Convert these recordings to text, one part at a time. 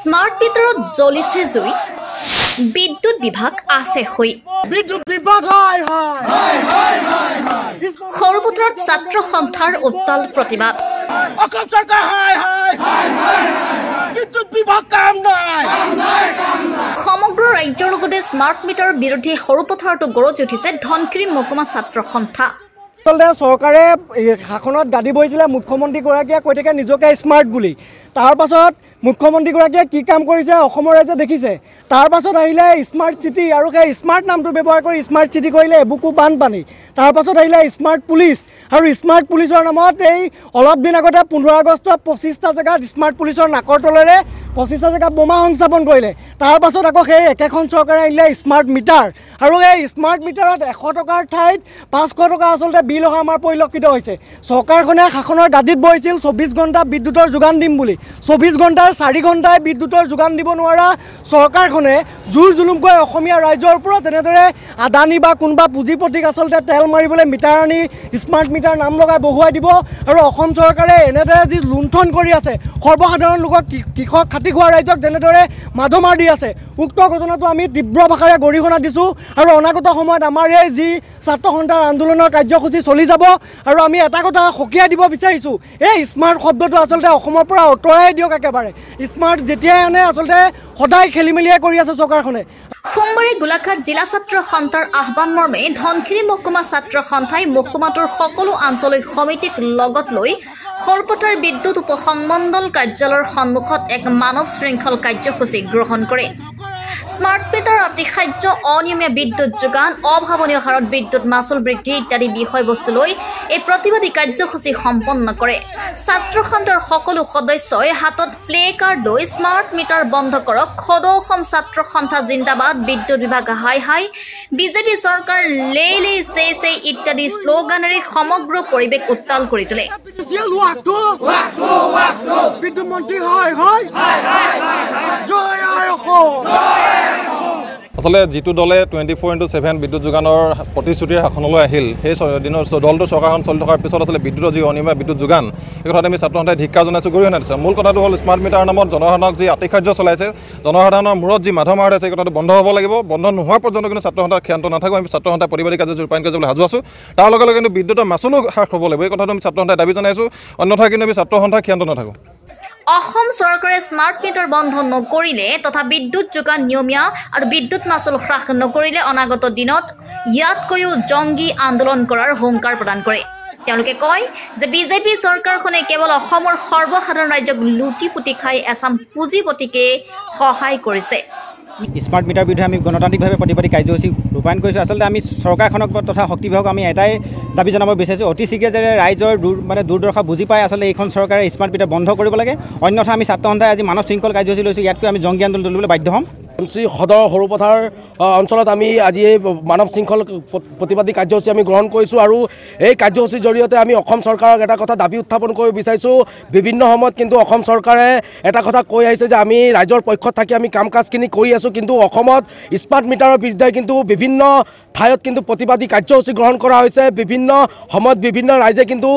smart মিটাৰত জ্বলিছে জুই বিদ্যুৎ বিভাগ আছে হই বিদ্যুৎ বিভাগ সৰুপথাৰত ছাত্ৰ সন্থাৰ উত্তাল প্ৰতিবাদ অসম চৰকাৰ বিদ্যুৎ বিভাগ কাম নাই সমগ্ৰ ৰাজ্যৰ লগতে স্মাৰ্ট মিটাৰ বিৰোধী সৰুপথাৰতো গৰজি উঠিছে ধনশিৰি মহকুমা ছাত্ৰ সন্থা চৰকাৰে শাসনত গাদী বহিছিলে মুখ্যমন্ত্ৰীগৰাকীয়ে কৈ থাকে নিজকে স্মাৰ্ট বুলি তাৰ পাছত মুখ্যমন্ত্ৰীগৰাকীয়ে কি কাম কৰিছে অসমৰ ৰাইজে দেখিছে তাৰ পাছত আহিলে স্মাৰ্ট চিটি আৰু সেই স্মাৰ্ট নামটো ব্যৱহাৰ কৰি স্মাৰ্ট চিটি কৰিলে এবুকু বানপানী তাৰ পাছত আহিলে স্মাৰ্ট পুলিচ আৰু স্মাৰ্ট পুলিচৰ নামত এই অলপ দিন আগতে 15 আগষ্টত 25টা জেগাত স্মাৰ্ট পুলিচৰ নাকৰ তলেৰে 25টা জেগাত বোমা সংস্থাপন কৰিলে তাৰ পাছত আকৌ সেই একেখন চৰকাৰে আহিলে স্মাৰ্ট মিটাৰ আৰু এই স্মাৰ্ট মিটাৰত 100 টকাৰ ঠাইত 500 টকা আচলতে বিল অহা আমাৰ পৰিলক্ষিত হৈছে চৰকাৰখনে শাসনৰ গাদীত বহিছিল 24 ঘণ্টা বিদ্যুতৰ যোগান দিম বুলি 24 ঘণ্টাৰ 4 ঘণ্টাই বিদ্যুতৰ যোগান দিব নোৱাৰা চৰকাৰখনে জোৰ জুলুমকৈ অসমীয়া ৰাইজৰ ওপৰত এনেদৰে আদানী বা কোনোবা পুঁজিপতিক আচলতে তেল মাৰিবলৈ মিটাৰ আনি স্মাৰ্ট মিটাৰ নাম লগাই বহুৱাই দিব আৰু অসম চৰকাৰে এনেদৰে যি লুণ্ঠন কৰি আছে সৰ্বসাধাৰণ লোকক কৃষক খাটি খোৱা ৰাইজক যেনেদৰে মাধমাৰ দি আছে উক্ত ঘটনাটো আমি তীব্ৰ ভাষাৰে গৰিহণা দিছোঁ আৰু অনাগত সময়ত আমাৰ এই যি ছাত্ৰ সন্থাৰ আন্দোলনৰ কাৰ্যসূচী চলি যাব আৰু আমি এটা কথা সকীয়াই দিব বিচাৰিছোঁ এই স্মাৰ্ট শব্দটো আচলতে অসমৰ পৰা আঁতৰাই দিয়ক একেবাৰে স্মাৰ্ট যেতিয়াই আনে আচলতে সদায় খেলিমেলিয়াই কৰি আছে চৰকাৰখনে সোমবাৰে গোলাঘাট জিলা ছাত্ৰ সন্থাৰ আহ্বান মৰ্মে ধনশিৰি মহকুমা ছাত্ৰ সন্থাই মহকুমাটোৰ সকলো আঞ্চলিক সমিতিক লগত লৈ সৰুপথাৰ বিদ্যুৎ উপসংমণ্ডল কাৰ্যালয়ৰ সন্মুখত এক মানৱ শৃংখল কাৰ্যসূচী গ্ৰহণ কৰে স্মাৰ্ট মিটাৰ অতিশায্য অনিয়মীয়া বিদ্যুৎ যোগান অভাৱনীয় হাৰত বিদ্যুৎ মাচুল বৃদ্ধি ইত্যাদি বিষয়বস্তু লৈ এই প্ৰতিবাদী কাৰ্যসূচী সম্পন্ন কৰে ছাত্ৰ সন্থাৰ সকলো সদস্যই হাতত প্লে কাৰ্ড লৈ স্মাৰ্ট মিটাৰ বন্ধ কৰক সদৌ অসম ছাত্ৰ সন্থা জিন্দাবাদ বিদ্যুৎ বিভাগ হাই হাই বিজেপি চৰকাৰ লে লে চে চে ইত্যাদি শ্লোগানেৰে সমগ্ৰ পৰিৱেশ উত্তাল কৰি তোলে বিদ্যুৎ মন্ত্ৰী আচলতে যিটো দলে 24/7 বিদ্যুৎ যোগানৰ প্ৰতিশ্ৰুতিৰ শাসনলৈ আহিল সেই দিনৰ দলটো চৰকাৰখন চলি থকাৰ পিছত আচলতে বিদ্যুতৰ যি অনিয়মীয়া বিদ্যুৎ যোগান এই কথাত আমি ছাত্ৰ সন্থাই ধিক্কাৰ জনাইছোঁ গৰিহণা দিছোঁ মূল কথাটো হ'ল স্মাৰ্ট মিটাৰ নামত জনসাধাৰণক যি আতিশায্য চলাইছে জনসাধাৰণৰ মূৰত যি মাধ মাৰ আছে এই কথাটো বন্ধ হ'ব লাগিব বন্ধ নোহোৱাৰ পৰ্যন্ত কিন্তু ছাত্ৰ সন্থাৰ ক্ষান্ত নাথাকোঁ আমি ছাত্ৰ সন্থাই প্ৰতিবাদী কাৰ্যসূচী ৰূপায়ণ কৰিবলৈ সাজু আছোঁ তাৰ লগে লগে কিন্তু বিদ্যুতৰ মাচুলো হ্ৰাস হ'ব লাগিব এই কথাটো আমি ছাত্ৰ সন্থাই দাবী জনাইছোঁ অন্যথা কিন্তু আমি ছাত্ৰ সন্থাই ক্ষান্ত নাথাকোঁ অসম চৰকাৰে স্মাৰ্ট মিটাৰ বন্ধ নকৰিলে তথা বিদ্যুৎ যোগান নিয়মীয়া আৰু বিদ্যুৎ মাচুল হ্ৰাস নকৰিলে অনাগত দিনত ইয়াতকৈও জংগী আন্দোলন কৰাৰ হুংকাৰ প্ৰদান কৰে তেওঁলোকে কয় যে বিজেপি চৰকাৰখনে কেৱল অসমৰ সৰ্বসাধাৰণ ৰাজ্যক লুটি পুতি খাই এচাম পুঁজিপতিকে সহায় কৰিছে স্মাৰ্ট মিটাৰ বিৰুদ্ধে আমি গণতান্ত্ৰিকভাৱে প্ৰতিবাদী কাৰ্যসূচী ৰূপায়ণ কৰিছোঁ আচলতে আমি চৰকাৰখনক তথা শক্তি বিভাগক আমি এটাই দাবী জনাব বিচাৰিছোঁ অতি শীঘ্ৰে যে ৰাইজৰ দুৰ্দশা বুজি পাই আচলতে এইখন চৰকাৰে স্মাৰ্ট মিটাৰ বন্ধ কৰিব লাগে অন্যথা আমি ছাত্ৰ সন্থাই আজি মানৱ শৃংখল কাৰ্যসূচী লৈছোঁ ইয়াতকৈ আমি জংগী আন্দোলন তুলিবলৈ বাধ্য হ'ম সদৰ সৰুপথাৰ অঞ্চলত আমি আজি এই মানৱ শৃংখল প্ৰতিবাদী কাৰ্যসূচী আমি গ্ৰহণ কৰিছোঁ আৰু এই কাৰ্যসূচীৰ জৰিয়তে আমি অসম চৰকাৰক এটা কথা দাবী উত্থাপন কৰিব বিচাৰিছোঁ বিভিন্ন সময়ত কিন্তু অসম চৰকাৰে এটা কথা কৈ আহিছে যে আমি ৰাইজৰ পক্ষত থাকি আমি কাম কাজখিনি কৰি আছোঁ কিন্তু অসমত স্মাৰ্ট মিটাৰৰ বিৰুদ্ধে কিন্তু বিভিন্ন ঠাইত কিন্তু প্ৰতিবাদী কাৰ্যসূচী গ্ৰহণ কৰা হৈছে বিভিন্ন সময়ত বিভিন্ন ৰাইজে কিন্তু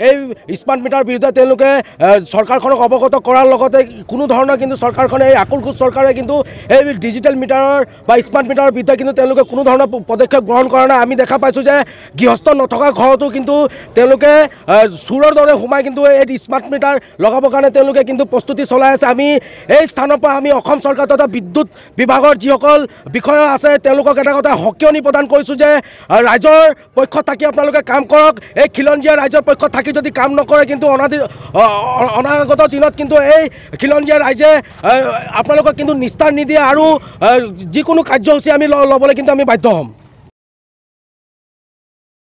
এই স্মাৰ্ট মিটাৰৰ বিৰুদ্ধে তেওঁলোকে চৰকাৰখনক অৱগত কৰাৰ লগতে কোনো ধৰণৰ কিন্তু চৰকাৰখনে এই আকুলখোজ চৰকাৰে কিন্তু এই ডিজিটেল মিটাৰৰ বা স্মাৰ্ট মিটাৰৰ বিৰুদ্ধে কিন্তু তেওঁলোকে কোনো ধৰণৰ পদক্ষেপ গ্ৰহণ কৰা নাই আমি দেখা পাইছোঁ যে গৃহস্থ নথকা ঘৰতো কিন্তু তেওঁলোকে চোৰৰ দৰে সোমাই কিন্তু এই স্মাৰ্ট মিটাৰ লগাবৰ কাৰণে তেওঁলোকে কিন্তু প্ৰস্তুতি চলাই আছে আমি এই স্থানৰ পৰা আমি অসম চৰকাৰ তথা বিদ্যুৎ বিভাগৰ যিসকল বিষয়া আছে তেওঁলোকক এটা কথা সকিয়নি প্ৰদান কৰিছোঁ যে ৰাইজৰ পক্ষত থাকি আপোনালোকে কাম কৰক এই খিলঞ্জীয়া ৰাইজৰ পক্ষত থাকি যদি কাম নকৰে কিন্তু অনাগত দিনত কিন্তু এই খিলঞ্জীয়া ৰাইজে আপোনালোকক কিন্তু নিস্তাৰ নিদিয়ে আৰু যিকোনো কাৰ্যসূচী আমি ল'বলৈ কিন্তু আমি বাধ্য হ'ম